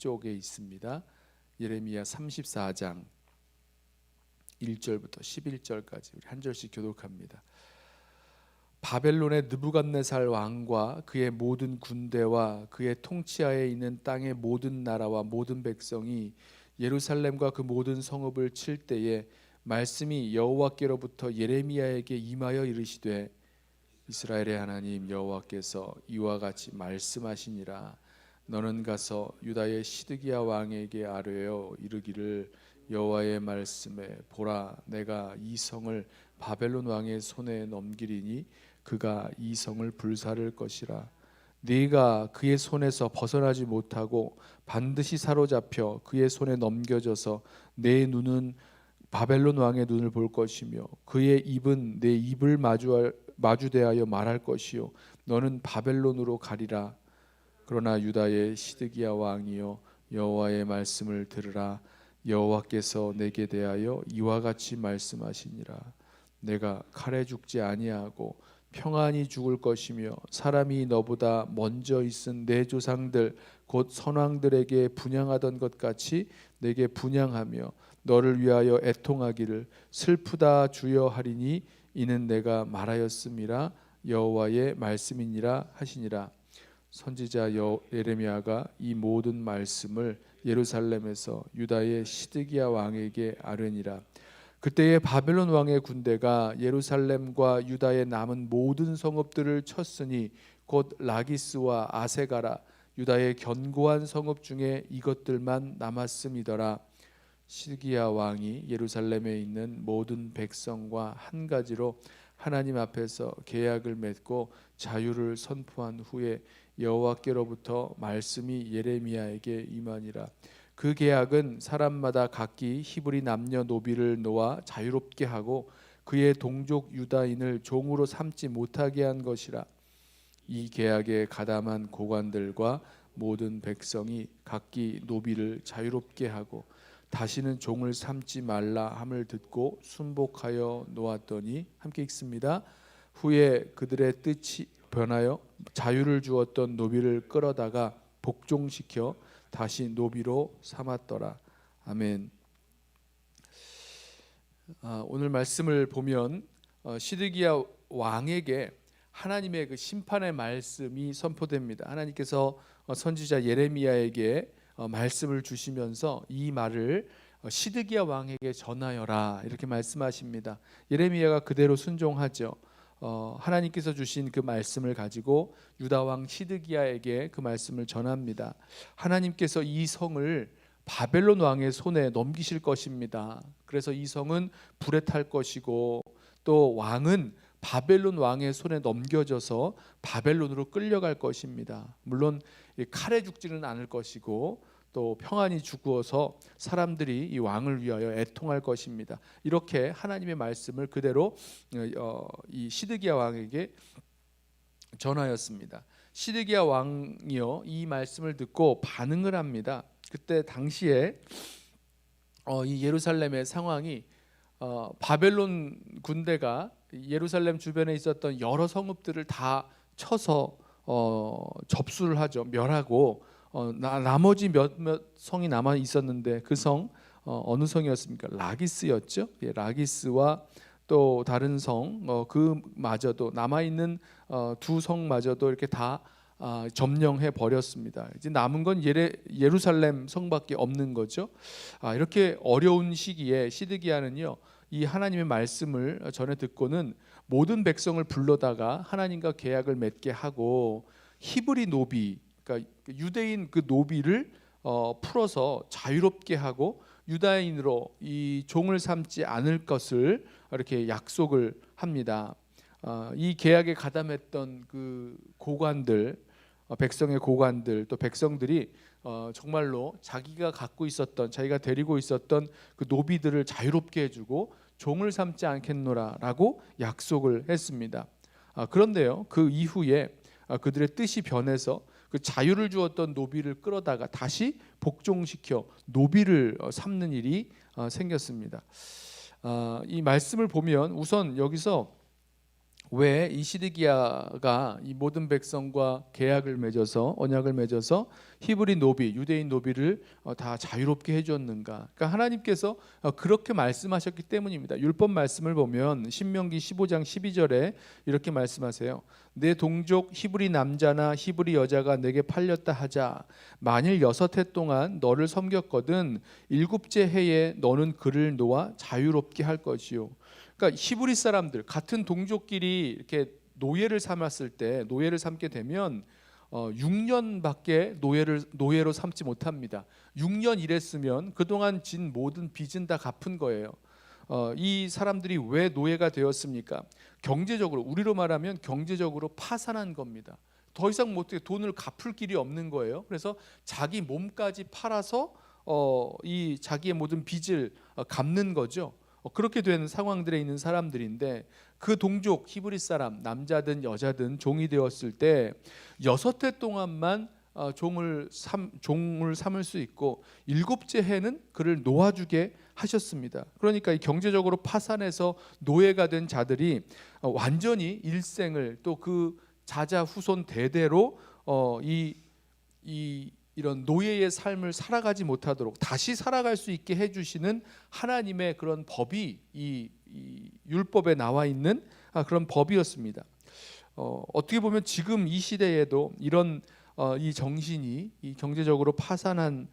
쪽에 있습니다. 예레미야 34장 1절부터 11절까지 우리 한 절씩 교독합니다. 바벨론의 느부갓네살 왕과 그의 모든 군대와 그의 통치하에 있는 땅의 모든 나라와 모든 백성이 예루살렘과 그 모든 성읍을 칠 때에 말씀이 여호와께로부터 예레미야에게 임하여 이르시되 이스라엘의 하나님 여호와께서 이와 같이 말씀하시니라. 너는 가서 유다의 시드기야 왕에게 아뢰어 이르기를 여호와의 말씀에 보라, 내가 이 성을 바벨론 왕의 손에 넘기리니 그가 이 성을 불사를 것이라. 네가 그의 손에서 벗어나지 못하고 반드시 사로잡혀 그의 손에 넘겨져서 내 눈은 바벨론 왕의 눈을 볼 것이며 그의 입은 내 입을 마주대하여 말할 것이요 너는 바벨론으로 가리라. 그러나 유다의 시드기야 왕이여 여호와의 말씀을 들으라. 여호와께서 내게 대하여 이와 같이 말씀하시니라. 내가 칼에 죽지 아니하고 평안히 죽을 것이며 사람이 너보다 먼저 있은 내 조상들 곧 선왕들에게 분향하던 것 같이 내게 분향하며 너를 위하여 애통하기를 슬프다 주여 하리니 이는 내가 말하였음이라. 여호와의 말씀이니라 하시니라. 선지자 예레미야가 이 모든 말씀을 예루살렘에서 유다의 시드기야 왕에게 아뢰니라. 그때에 바벨론 왕의 군대가 예루살렘과 유다에 남은 모든 성읍들을 쳤으니 곧 라기스와 아세가라 유다의 견고한 성읍 중에 이것들만 남았음이더라. 시드기야 왕이 예루살렘에 있는 모든 백성과 한 가지로 하나님 앞에서 계약을 맺고 자유를 선포한 후에 여호와께로부터 말씀이 예레미야에게 임하니라. 그 계약은 사람마다 각기 히브리 남녀 노비를 놓아 자유롭게 하고 그의 동족 유다인을 종으로 삼지 못하게 한 것이라. 이 계약에 가담한 고관들과 모든 백성이 각기 노비를 자유롭게 하고 다시는 종을 삼지 말라 함을 듣고 순복하여 놓았더니 함께 읽습니다. 후에 그들의 뜻이 변하여 자유를 주었던 노비를 끌어다가 복종시켜 다시 노비로 삼았더라. 아멘. 오늘 말씀을 보면 시드기야 왕에게 하나님의 그 심판의 말씀이 선포됩니다. 하나님께서 선지자 예레미야에게 말씀을 주시면서 이 말을 시드기야 왕에게 전하여라 이렇게 말씀하십니다. 예레미야가 그대로 순종하죠. 하나님께서 주신 그 말씀을 가지고 유다 왕 시드기야에게 그 말씀을 전합니다. 하나님께서 이 성을 바벨론 왕의 손에 넘기실 것입니다. 그래서 이 성은 불에 탈 것이고 또 왕은 바벨론 왕의 손에 넘겨져서 바벨론으로 끌려갈 것입니다. 물론 칼에 죽지는 않을 것이고 또 평안히 죽어서 사람들이 이 왕을 위하여 애통할 것입니다. 이렇게 하나님의 말씀을 그대로 이 시드기야 왕에게 전하였습니다. 시드기야 왕이요 이 말씀을 듣고 반응을 합니다. 그때 당시에 이 예루살렘의 상황이 바벨론 군대가 예루살렘 주변에 있었던 여러 성읍들을 다 쳐서 접수를 하죠. 멸하고 나머지 몇몇 성이 남아 있었는데 그 성 어느 성이었습니까? 라기스였죠. 예, 라기스와 또 다른 성 그마저도 남아 있는 두 성마저도 이렇게 다 점령해 버렸습니다. 이제 남은 건 예루살렘 성밖에 없는 거죠. 이렇게 어려운 시기에 시드기야는요 이 하나님의 말씀을 전해 듣고는 모든 백성을 불러다가 하나님과 계약을 맺게 하고 히브리 노비, 그러니까 유대인 그 노비를 풀어서 자유롭게 하고 유다인으로 이 종을 삼지 않을 것을 이렇게 약속을 합니다. 이 계약에 가담했던 그 고관들, 백성의 고관들 또 백성들이 정말로 자기가 갖고 있었던 자기가 데리고 있었던 그 노비들을 자유롭게 해주고 종을 삼지 않겠노라라고 약속을 했습니다. 그런데요 그 이후에 그들의 뜻이 변해서 그 자유를 주었던 노비를 끌어다가 다시 복종시켜 노비를 삼는 일이 생겼습니다. 이 말씀을 보면 우선 여기서 왜 이 시드기야가 이 모든 백성과 계약을 맺어서 언약을 맺어서 히브리 노비, 유대인 노비를 다 자유롭게 해주었는가? 그러니까 하나님께서 그렇게 말씀하셨기 때문입니다. 율법 말씀을 보면 신명기 15장 12절에 이렇게 말씀하세요. 내 동족 히브리 남자나 히브리 여자가 내게 팔렸다 하자. 만일 6해 동안 너를 섬겼거든 7째 해에 너는 그를 놓아 자유롭게 할 것이요. 그러니까 히브리 사람들 같은 동족끼리 이렇게 노예를 삼았을 때 노예를 삼게 되면 6년밖에 노예로 삼지 못합니다. 6년 일했으면 그동안 진 모든 빚은 다 갚은 거예요. 이 사람들이 왜 노예가 되었습니까? 경제적으로 우리로 말하면 경제적으로 파산한 겁니다. 더 이상 못해 돈을 갚을 길이 없는 거예요. 그래서 자기 몸까지 팔아서 이 자기의 모든 빚을 갚는 거죠. 그렇게 된 상황들에 있는 사람들인데 그 동족 히브리 사람 남자든 여자든 종이 되었을 때 6해 동안만 종을 삼을 수 있고 7째 해는 그를 놓아주게 하셨습니다. 그러니까 이 경제적으로 파산해서 노예가 된 자들이 완전히 일생을 또 그 자자 후손 대대로 이런 노예의 삶을 살아가지 못하도록 다시 살아갈 수 있게 해주시는 하나님의 그런 법이 이 율법에 나와 있는 그런 법이었습니다. 어떻게 보면 지금 이 시대에도 이런 이 정신이 이 경제적으로 파산한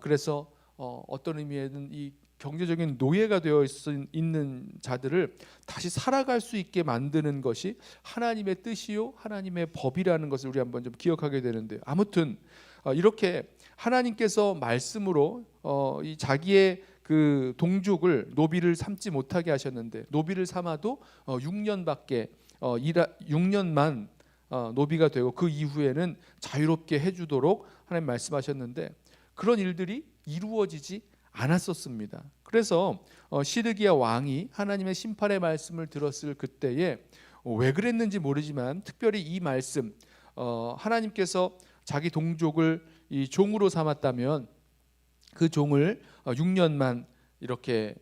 그래서 어떤 의미에는 이 경제적인 노예가 되어 있는 자들을 다시 살아갈 수 있게 만드는 것이 하나님의 뜻이요 하나님의 법이라는 것을 우리 한번 좀 기억하게 되는데, 아무튼 이렇게 하나님께서 말씀으로 이 자기의 그 동족을 노비를 삼지 못하게 하셨는데, 노비를 삼아도 6년만 노비가 되고 그 이후에는 자유롭게 해주도록 하나님 말씀하셨는데 그런 일들이 이루어지지 않았었습니다. 그래서 시드기야 왕이 하나님의 심판의 말씀을 들었을 그때에 왜 그랬는지 모르지만 특별히 이 말씀, 하나님께서 자기 동족을 이 종으로 삼았다면 그 종을 6년만 이렇게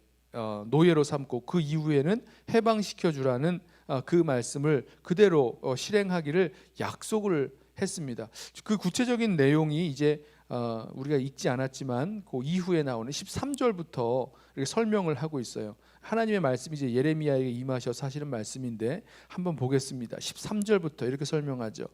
노예로 삼고 그 이후에는 해방시켜 주라는 그 말씀을 그대로 실행하기를 약속을 했습니다. 그 구체적인 내용이 이제 우리가 읽지 않았지만 그 이후에 나오는 13절부터 이렇게 설명을 하고 있어요. 하나님의 말씀이 이제 예레미야에게 임하셔서 하시는 말씀인데 한번 보겠습니다. 13절부터 이렇게 설명하죠.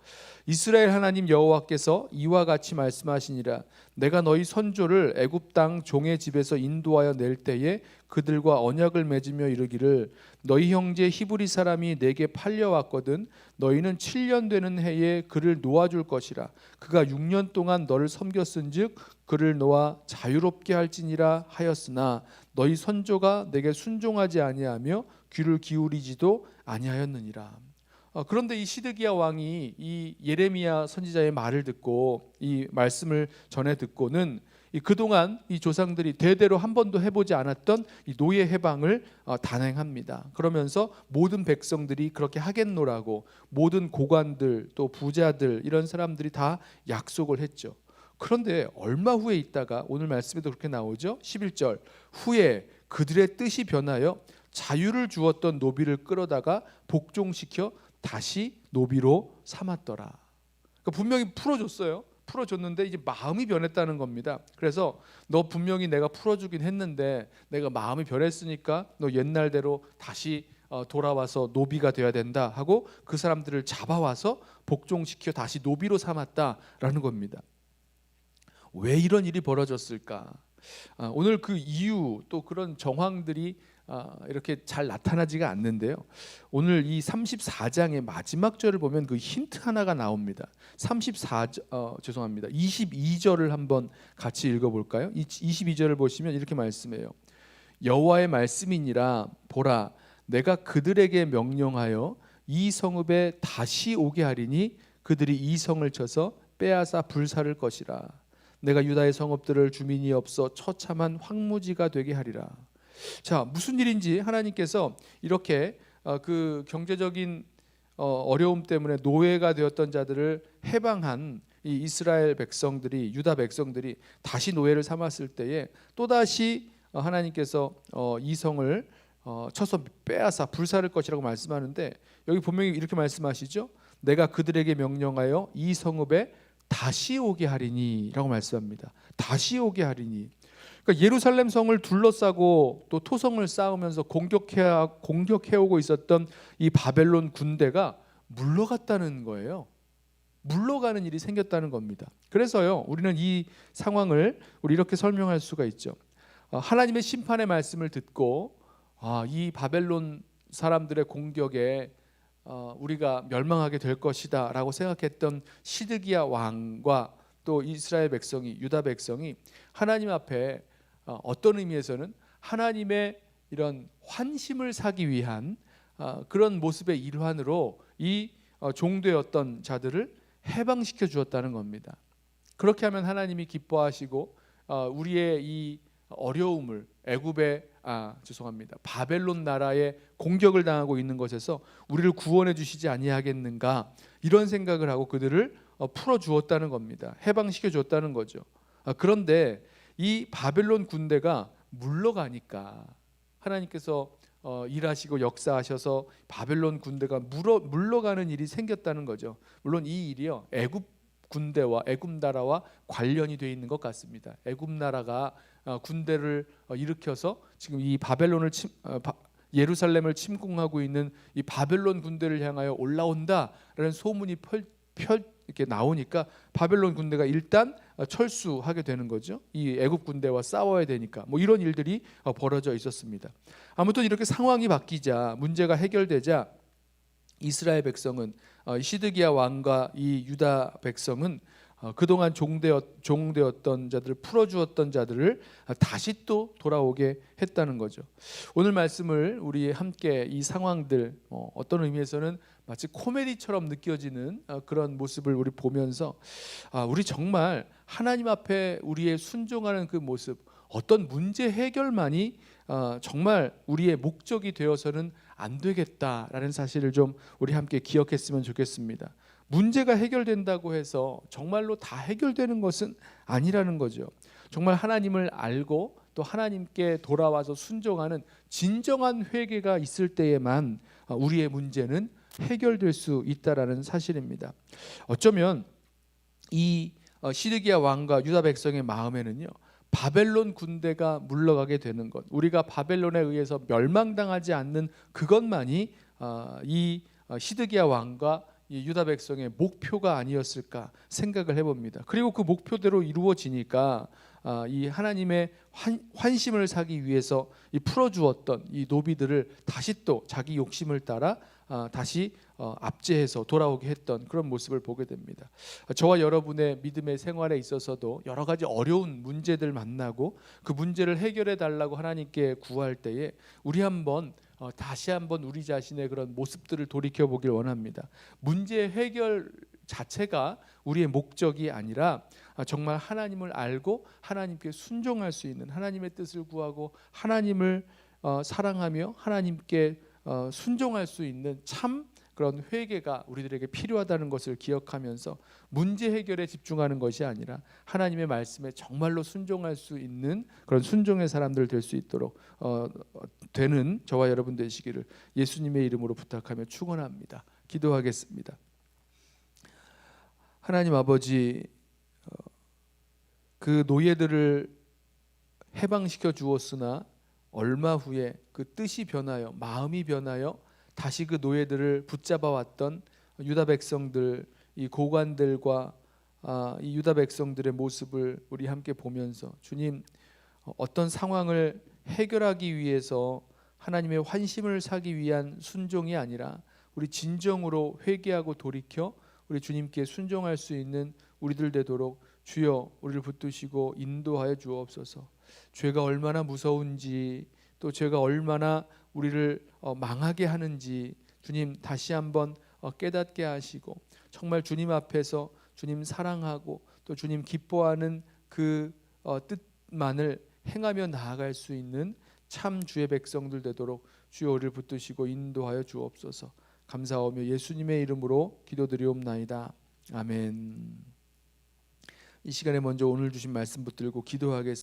이스라엘 하나님 여호와께서 이와 같이 말씀하시니라. 내가 너희 선조를 애굽 땅 종의 집에서 인도하여 낼 때에 그들과 언약을 맺으며 이르기를 너희 형제 히브리 사람이 내게 팔려왔거든 너희는 7년 되는 해에 그를 놓아줄 것이라. 그가 6년 동안 너를 섬겼은즉 그를 놓아 자유롭게 할지니라 하였으나 너희 선조가 내게 순종하지 아니하며 귀를 기울이지도 아니하였느니라. 그런데 이 시드기야 왕이 이 예레미야 선지자의 말을 듣고 이 말씀을 전해 듣고는 그동안 이 조상들이 대대로 한 번도 해보지 않았던 이 노예 해방을 단행합니다. 그러면서 모든 백성들이 그렇게 하겠노라고 모든 고관들 또 부자들 이런 사람들이 다 약속을 했죠. 그런데 얼마 후에 있다가 오늘 말씀에도 그렇게 나오죠. 11절 후에 그들의 뜻이 변하여 자유를 주었던 노비를 끌어다가 복종시켜 다시 노비로 삼았더라. 그러니까 분명히 풀어줬는데 이제 마음이 변했다는 겁니다. 그래서 너 분명히 내가 풀어주긴 했는데 내가 마음이 변했으니까 너 옛날대로 다시 돌아와서 노비가 돼야 된다 하고 그 사람들을 잡아와서 복종시켜 다시 노비로 삼았다라는 겁니다. 왜 이런 일이 벌어졌을까? 오늘 그 이유 또 그런 정황들이 이렇게 잘 나타나지가 않는데요. 오늘 이 34장의 마지막 절을 보면 그 힌트 하나가 나옵니다. 22절을 한번 같이 읽어볼까요? 22절을 보시면 이렇게 말씀해요. 여호와의 말씀이니라 보라 내가 그들에게 명령하여 이 성읍에 다시 오게 하리니 그들이 이 성을 쳐서 빼앗아 불사를 것이라. 내가 유다의 성읍들을 주민이 없어 처참한 황무지가 되게 하리라. 자, 무슨 일인지 하나님께서 이렇게 그 경제적인 어려움 때문에 노예가 되었던 자들을 해방한 이 이스라엘 백성들이 유다 백성들이 다시 노예를 삼았을 때에 또다시 하나님께서 이 성을 쳐서 빼앗아 불사를 것이라고 말씀하는데, 여기 분명히 이렇게 말씀하시죠. 내가 그들에게 명령하여 이 성읍에 다시 오게 하리니라고 말씀합니다. 다시 오게 하리니. 그러니까 예루살렘 성을 둘러싸고 또 토성을 쌓으면서 공격해오고 있었던 이 바벨론 군대가 물러갔다는 거예요. 물러가는 일이 생겼다는 겁니다. 그래서요, 우리는 이 상황을 이렇게 설명할 수가 있죠. 하나님의 심판의 말씀을 듣고 이 바벨론 사람들의 공격에 우리가 멸망하게 될 것이다 라고 생각했던 시드기야 왕과 또 이스라엘 백성이, 유다 백성이 하나님 앞에 어떤 의미에서는 하나님의 이런 환심을 사기 위한 그런 모습의 일환으로 이 종되었던 자들을 해방시켜 주었다는 겁니다. 그렇게 하면 하나님이 기뻐하시고 우리의 이 어려움을 바벨론 나라의 공격을 당하고 있는 것에서 우리를 구원해 주시지 아니하겠는가, 이런 생각을 하고 그들을 풀어 주었다는 겁니다. 해방시켜 줬다는 거죠. 그런데 이 바벨론 군대가 물러가니까 하나님께서 일하시고 역사하셔서 바벨론 군대가 물러가는 일이 생겼다는 거죠. 물론 이 일이요, 애굽 군대와 애굽 나라와 관련이 되어 있는 것 같습니다. 애굽 나라가 군대를 일으켜서 지금 이 예루살렘을 침공하고 있는 이 바벨론 군대를 향하여 올라온다라는 소문이 이렇게 나오니까 바벨론 군대가 일단 철수하게 되는 거죠. 이 애굽 군대와 싸워야 되니까 이런 일들이 벌어져 있었습니다. 아무튼 이렇게 상황이 바뀌자, 문제가 해결되자 이스라엘 백성은, 시드기야 왕과 이 유다 백성은 그동안 종되었던 자들을 풀어주었던 자들을 다시 또 돌아오게 했다는 거죠. 오늘 말씀을 우리 함께 이 상황들, 어떤 의미에서는 마치 코미디처럼 느껴지는 그런 모습을 우리 보면서 우리 정말 하나님 앞에 우리의 순종하는 그 모습, 어떤 문제 해결만이 정말 우리의 목적이 되어서는 안 되겠다라는 사실을 좀 우리 함께 기억했으면 좋겠습니다. 문제가 해결된다고 해서 정말로 다 해결되는 것은 아니라는 거죠. 정말 하나님을 알고 또 하나님께 돌아와서 순종하는 진정한 회개가 있을 때에만 우리의 문제는 해결될 수 있다라는 사실입니다. 어쩌면 이 시드기야 왕과 유다 백성의 마음에는요, 바벨론 군대가 물러가게 되는 것, 우리가 바벨론에 의해서 멸망당하지 않는 그것만이 이 시드기야 왕과 이 유다 백성의 목표가 아니었을까 생각을 해봅니다. 그리고 그 목표대로 이루어지니까 이 하나님의 환심을 사기 위해서 이 풀어주었던 이 노비들을 다시 또 자기 욕심을 따라 다시 압제해서 돌아오게 했던 그런 모습을 보게 됩니다. 저와 여러분의 믿음의 생활에 있어서도 여러 가지 어려운 문제들 만나고 그 문제를 해결해 달라고 하나님께 구할 때에 우리 다시 한번 우리 자신의 그런 모습들을 돌이켜 보길 원합니다. 문제 해결 자체가 우리의 목적이 아니라 정말 하나님을 알고 하나님께 순종할 수 있는, 하나님의 뜻을 구하고 하나님을 사랑하며 하나님께 순종할 수 있는 참 그런 회개가 우리들에게 필요하다는 것을 기억하면서 문제 해결에 집중하는 것이 아니라 하나님의 말씀에 정말로 순종할 수 있는 그런 순종의 사람들 될 수 있도록 되는 저와 여러분 되시기를 예수님의 이름으로 부탁하며 축원합니다. 기도하겠습니다. 하나님 아버지, 그 노예들을 해방시켜 주었으나 얼마 후에 그 뜻이 변하여 마음이 변하여 다시 그 노예들을 붙잡아 왔던 유다 백성들, 이 고관들과 이 유다 백성들의 모습을 우리 함께 보면서 주님, 어떤 상황을 해결하기 위해서 하나님의 환심을 사기 위한 순종이 아니라 우리 진정으로 회개하고 돌이켜 우리 주님께 순종할 수 있는 우리들 되도록 주여 우리를 붙드시고 인도하여 주옵소서. 죄가 얼마나 무서운지, 또 죄가 얼마나 우리를 망하게 하는지 주님 다시 한번 깨닫게 하시고, 정말 주님 앞에서 주님 사랑하고 또 주님 기뻐하는 그 뜻만을 행하며 나아갈 수 있는 참 주의 백성들 되도록 주여 우리를 붙드시고 인도하여 주옵소서. 감사하며 예수님의 이름으로 기도드리옵나이다. 아멘. 이 시간에 먼저 오늘 주신 말씀 붙들고 기도하겠습니다.